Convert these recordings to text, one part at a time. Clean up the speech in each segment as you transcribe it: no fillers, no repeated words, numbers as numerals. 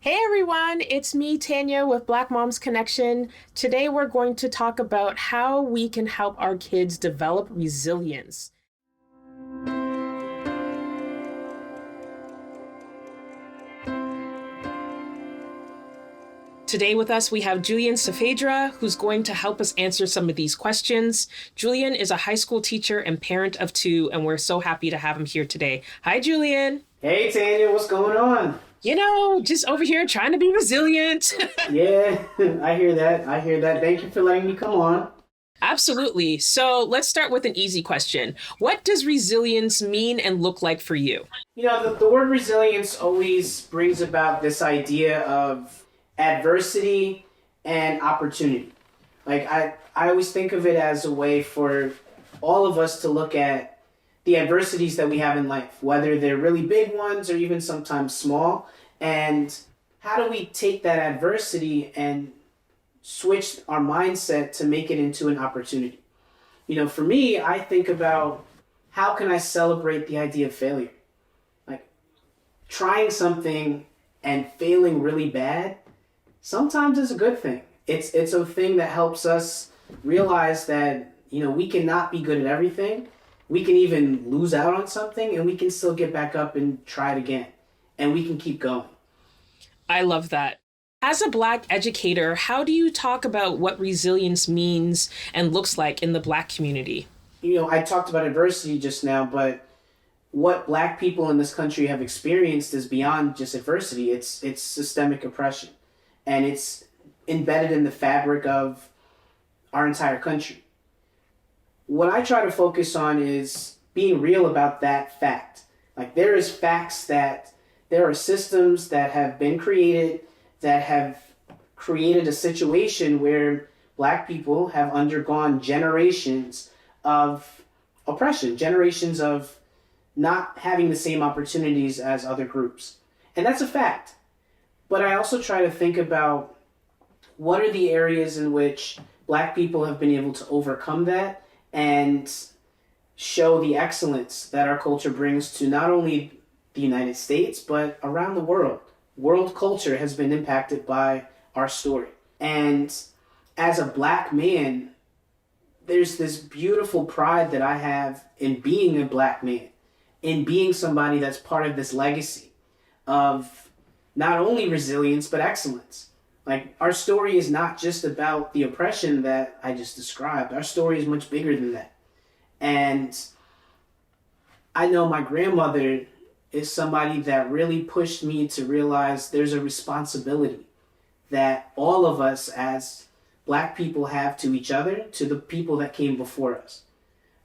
Hey everyone, it's me, Tanya, with Black Moms Connection. Today we're going to talk about how we can help our kids develop resilience. Today with us, we have Julian Saavedra, who's going to help us answer some of these questions. Julian is a high school teacher and parent of two, and we're so happy to have him here today. Hi, Julian. Hey Tanya, what's going on? Just over here trying to be resilient. Yeah, I hear that. Thank you for letting me come on. Absolutely. So let's start with an easy question. What does resilience mean and look like for you? The word resilience always brings about this idea of adversity and opportunity. I always think of it as a way for all of us to look at the adversities that we have in life, whether they're really big ones or even sometimes small, and how do we take that adversity and switch our mindset to make it into an opportunity. For me, I think about how can I celebrate the idea of failure? Like trying something and failing really bad sometimes is a good thing. It's a thing that helps us realize that, we cannot be good at everything. We can even lose out on something and we can still get back up and try it again. And we can keep going. I love that. As a Black educator, how do you talk about what resilience means and looks like in the Black community? I talked about adversity just now, but what Black people in this country have experienced is beyond just adversity. It's systemic oppression, and it's embedded in the fabric of our entire country. What I try to focus on is being real about that fact. Like there is facts that there are systems that have been created that have created a situation where Black people have undergone generations of oppression, generations of not having the same opportunities as other groups. And that's a fact. But I also try to think about what are the areas in which Black people have been able to overcome that and show the excellence that our culture brings to not only the United States, but around the world. World culture has been impacted by our story. And as a Black man, there's this beautiful pride that I have in being a Black man, in being somebody that's part of this legacy of not only resilience, but excellence. Like our story is not just about the oppression that I just described. Our story is much bigger than that. And I know my grandmother is somebody that really pushed me to realize there's a responsibility that all of us as Black people have to each other, to the people that came before us.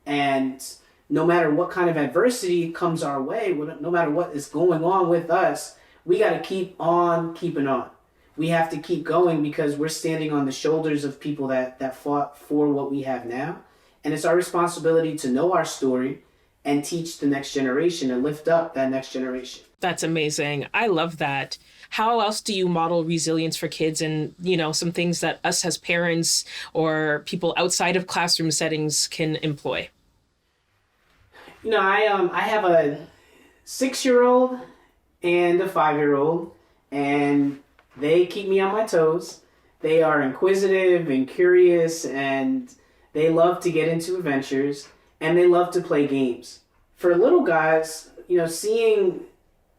And no matter what kind of adversity comes our way, no matter what is going on with us, we got to keep on keeping on. We have to keep going because we're standing on the shoulders of people that fought for what we have now. And it's our responsibility to know our story and teach the next generation and lift up that next generation. That's amazing. I love that. How else do you model resilience for kids and, some things that us as parents or people outside of classroom settings can employ? I have a 6-year-old and a 5-year-old, and they keep me on my toes. They are inquisitive and curious, and they love to get into adventures. And they love to play games. For little guys, seeing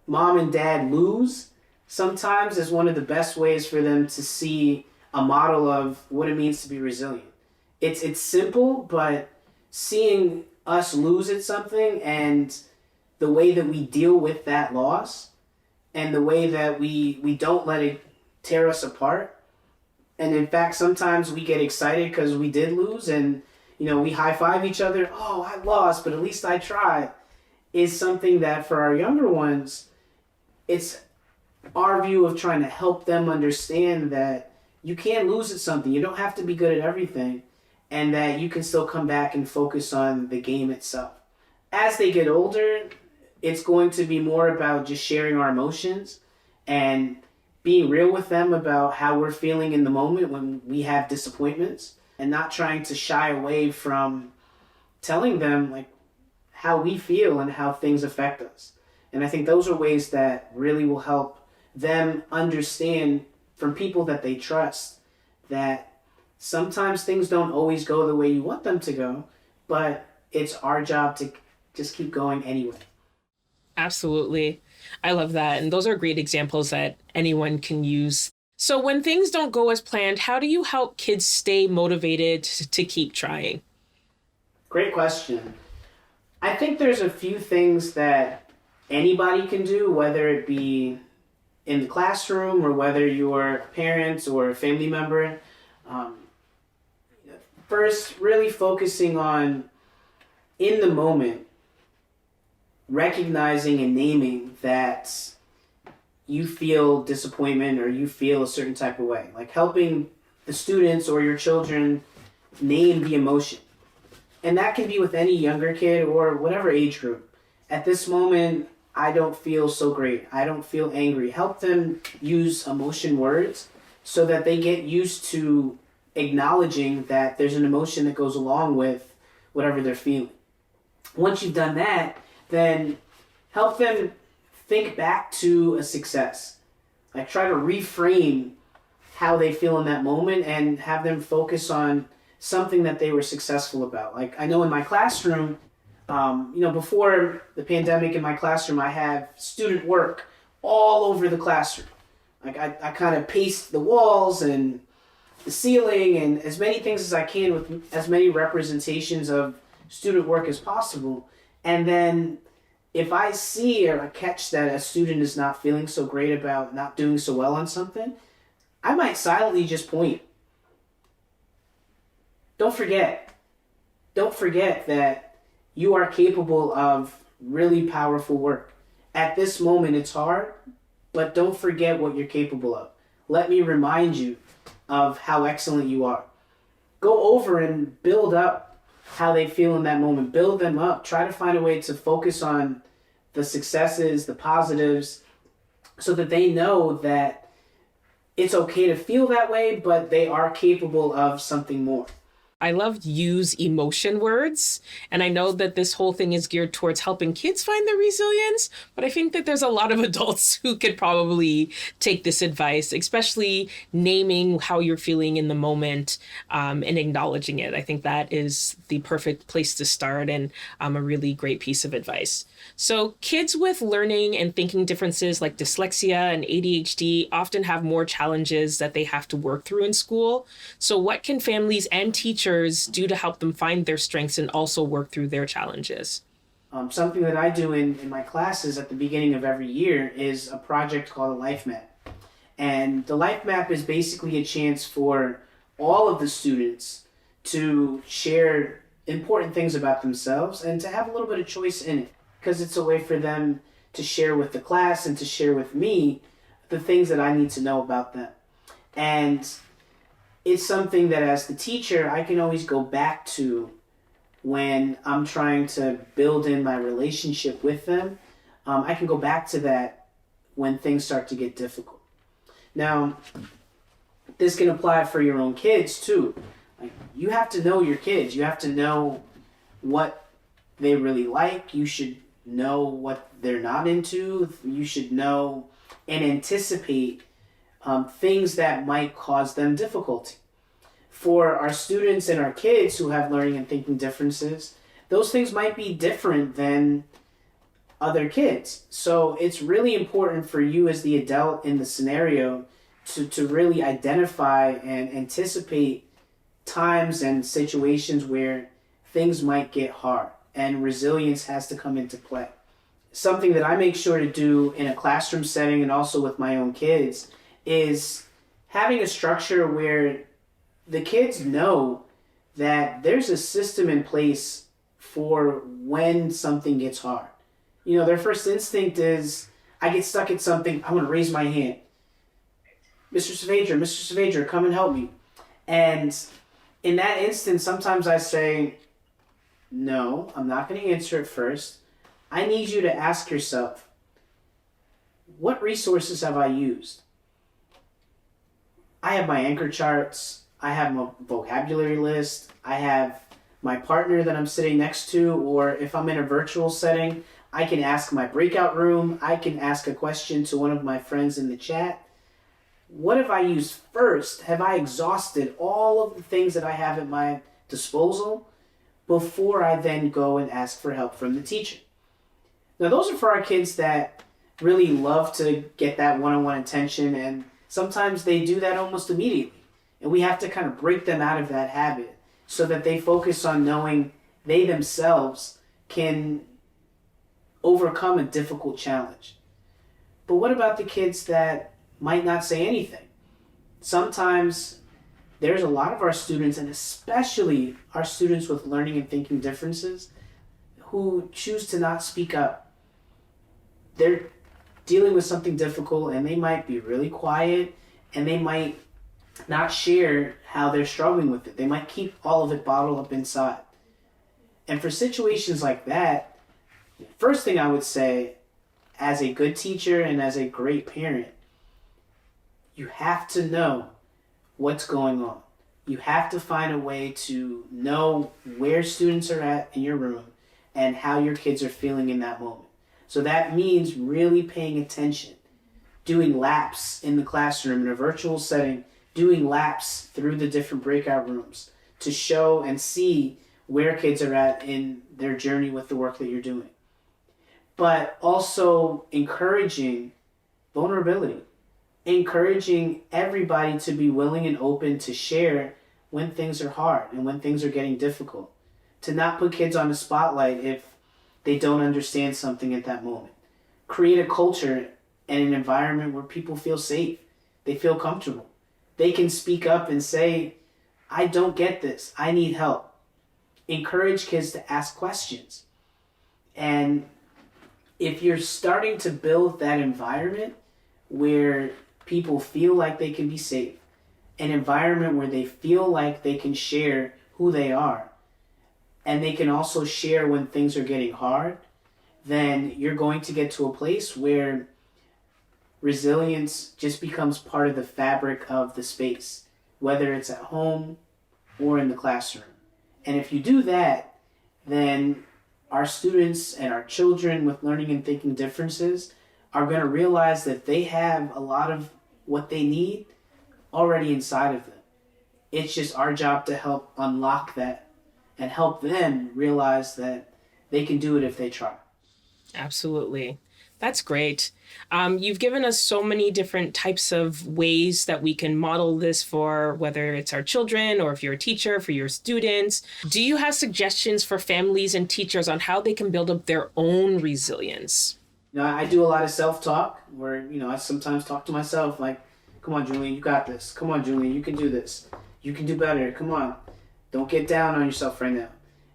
mom and dad lose sometimes is one of the best ways for them to see a model of what it means to be resilient. It's simple, but seeing us lose at something and the way that we deal with that loss and the way that we don't let it tear us apart. And in fact, sometimes we get excited because we did lose and we high-five each other. Oh, I lost, but at least I tried. Is something that for our younger ones, it's our view of trying to help them understand that you can't lose at something. You don't have to be good at everything, and that you can still come back and focus on the game itself. As they get older, it's going to be more about just sharing our emotions and being real with them about how we're feeling in the moment when we have disappointments, and not trying to shy away from telling them how we feel and how things affect us. And I think those are ways that really will help them understand from people that they trust that sometimes things don't always go the way you want them to go, but it's our job to just keep going anyway. Absolutely. I love that. And those are great examples that anyone can use. So, when things don't go as planned, how do you help kids stay motivated to keep trying? Great question. I think there's a few things that anybody can do, whether it be in the classroom or whether you're parents or a family member. Um, First, really focusing on in the moment, recognizing and naming that you feel disappointment or you feel a certain type of way. Like helping the students or your children name the emotion. And that can be with any younger kid or whatever age group. At this moment, I don't feel so great. I don't feel angry. Help them use emotion words so that they get used to acknowledging that there's an emotion that goes along with whatever they're feeling. Once you've done that, then help them think back to a success. Like try to reframe how they feel in that moment and have them focus on something that they were successful about. Like I know in my classroom, before the pandemic in my classroom, I have student work all over the classroom. Like I kind of paste the walls and the ceiling and as many things as I can with as many representations of student work as possible. And then if I see or I catch that a student is not feeling so great about not doing so well on something, I might silently just point. Don't forget that you are capable of really powerful work. At this moment, it's hard, but don't forget what you're capable of. Let me remind you of how excellent you are. Go over and build up how they feel in that moment. Build them up. Try to find a way to focus on the successes, the positives, so that they know that it's okay to feel that way, but they are capable of something more. I love use emotion words. And I know that this whole thing is geared towards helping kids find their resilience, but I think that there's a lot of adults who could probably take this advice, especially naming how you're feeling in the moment and acknowledging it. I think that is the perfect place to start and a really great piece of advice. So kids with learning and thinking differences like dyslexia and ADHD often have more challenges that they have to work through in school. So what can families and teachers do to help them find their strengths and also work through their challenges? Something that I do in my classes at the beginning of every year is a project called a life map. And the life map is basically a chance for all of the students to share important things about themselves and to have a little bit of choice in it, because it's a way for them to share with the class and to share with me the things that I need to know about them. And it's something that as the teacher, I can always go back to when I'm trying to build in my relationship with them. I can go back to that when things start to get difficult. Now, this can apply for your own kids too. Like, you have to know your kids. You have to know what they really like. You should know what they're not into. You should know and anticipate things that might cause them difficulty. For our students and our kids who have learning and thinking differences, those things might be different than other kids. So it's really important for you as the adult in the scenario to really identify and anticipate times and situations where things might get hard and resilience has to come into play. Something that I make sure to do in a classroom setting and also with my own kids is having a structure where the kids know that there's a system in place for when something gets hard. You know, their first instinct is, I get stuck at something, I'm going to raise my hand. Mr. Saavedra, come and help me. And in that instance, sometimes I say, no, I'm not going to answer it first. I need you to ask yourself, what resources have I used? I have my anchor charts. I have my vocabulary list. I have my partner that I'm sitting next to, or if I'm in a virtual setting, I can ask my breakout room. I can ask a question to one of my friends in the chat. What have I used first? Have I exhausted all of the things that I have at my disposal before I then go and ask for help from the teacher? Now, those are for our kids that really love to get that one-on-one attention, and sometimes they do that almost immediately. And we have to kind of break them out of that habit so that they focus on knowing they themselves can overcome a difficult challenge. But what about the kids that might not say anything? Sometimes there's a lot of our students, and especially our students with learning and thinking differences, who choose to not speak up. They're dealing with something difficult, and they might be really quiet, and they might not share how they're struggling with it. They might keep all of it bottled up inside. And for situations like that, first thing I would say, as a good teacher and as a great parent, you have to know what's going on. You have to find a way to know where students are at in your room and how your kids are feeling in that moment. So that means really paying attention, doing laps in the classroom in a virtual setting, doing laps through the different breakout rooms to show and see where kids are at in their journey with the work that you're doing. But also encouraging vulnerability, encouraging everybody to be willing and open to share when things are hard and when things are getting difficult, to not put kids on the spotlight if they don't understand something at that moment. Create a culture and an environment where people feel safe, they feel comfortable. They can speak up and say, I don't get this, I need help. Encourage kids to ask questions. And if you're starting to build that environment where people feel like they can be safe, an environment where they feel like they can share who they are, and they can also share when things are getting hard, then you're going to get to a place where resilience just becomes part of the fabric of the space, whether it's at home or in the classroom. And if you do that, then our students and our children with learning and thinking differences are going to realize that they have a lot of what they need already inside of them. It's just our job to help unlock that and help them realize that they can do it if they try. Absolutely. That's great. You've given us so many different types of ways that we can model this for whether it's our children or if you're a teacher, for your students. Do you have suggestions for families and teachers on how they can build up their own resilience? I do a lot of self-talk where, I sometimes talk to myself like, come on, Julian, you got this. Come on, Julian, you can do this. You can do better. Come on. Don't get down on yourself right now.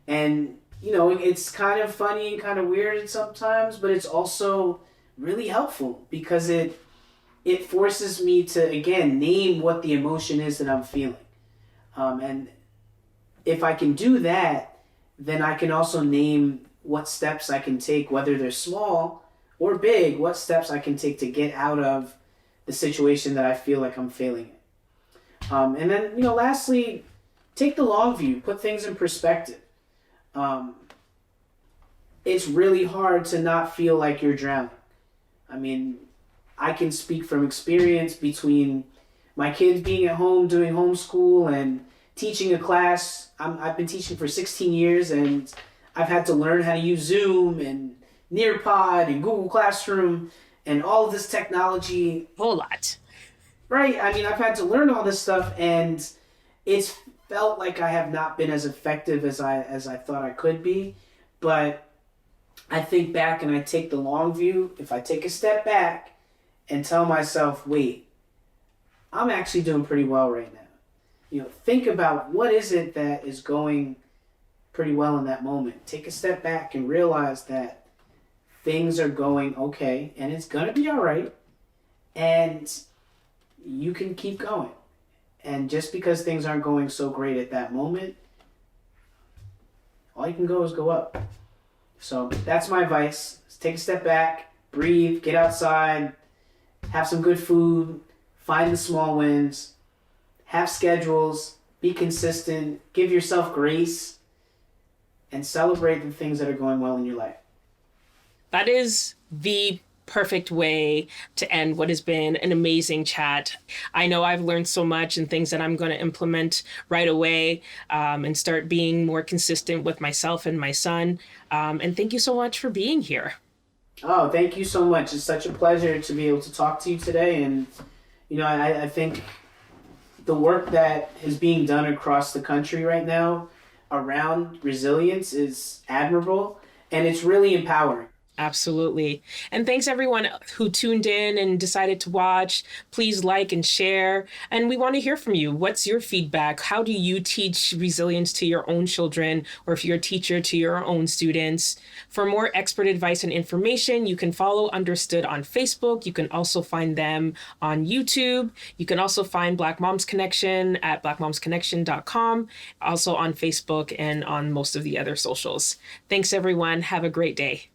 And, it's kind of funny and kind of weird sometimes, but it's also really helpful because it forces me to, again, name what the emotion is that I'm feeling. And if I can do that, then I can also name what steps I can take, whether they're small or big, what steps I can take to get out of the situation that I feel like I'm failing in. And then, lastly, take the long view, put things in perspective. It's really hard to not feel like you're drowning. I mean, I can speak from experience between my kids being at home doing homeschool and teaching a class. I've been teaching for 16 years and I've had to learn how to use Zoom and Nearpod and Google Classroom and all of this technology. Whole lot. Right. I mean, I've had to learn all this stuff and it's felt like I have not been as effective as I thought I could be. But I think back and I take the long view. If I take a step back and tell myself, wait, I'm actually doing pretty well right now. Think about what is it that is going pretty well in that moment. Take a step back and realize that things are going okay and it's going to be all right. And you can keep going. And just because things aren't going so great at that moment, all you can go is go up. So that's my advice. Take a step back, breathe, get outside, have some good food, find the small wins, have schedules, be consistent, give yourself grace, and celebrate the things that are going well in your life. That is the perfect way to end what has been an amazing chat. I know I've learned so much and things that I'm going to implement right away, and start being more consistent with myself and my son. And thank you so much for being here. Oh, thank you so much. It's such a pleasure to be able to talk to you today. And, I think the work that is being done across the country right now around resilience is admirable and it's really empowering. Absolutely. And thanks everyone who tuned in and decided to watch. Please like and share. And we want to hear from you. What's your feedback? How do you teach resilience to your own children, or if you're a teacher, to your own students? For more expert advice and information, you can follow Understood on Facebook. You can also find them on YouTube. You can also find Black Moms Connection at blackmomsconnection.com, also on Facebook and on most of the other socials. Thanks everyone. Have a great day.